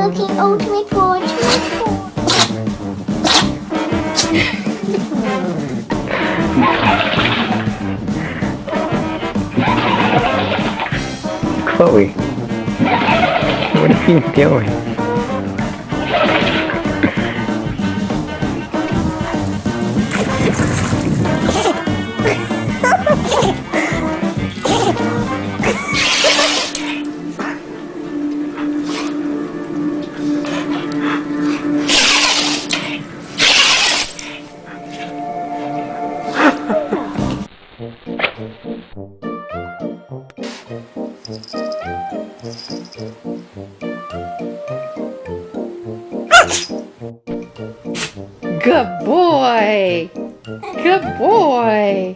working ultimate watch. Chloe, what are you doing? Good boy. Good boy.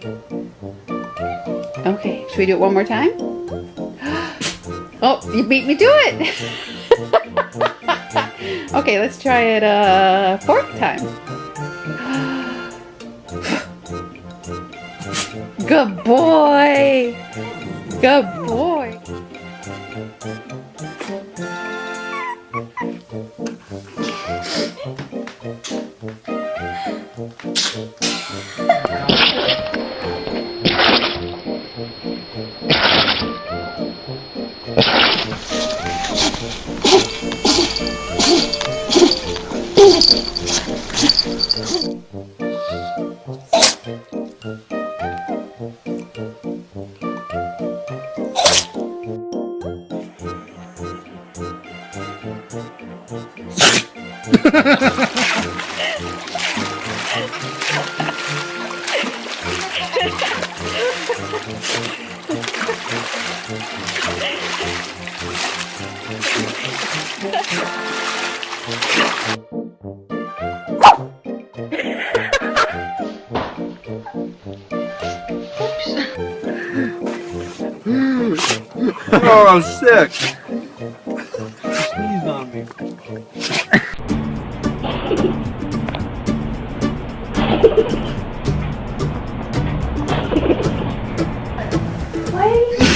Okay, should we do it one more time? Oh, you beat me to it. Okay, let's try it a fourth time. Good boy. Good boy. Oh, I'm sick. Sneezed on me. Why are you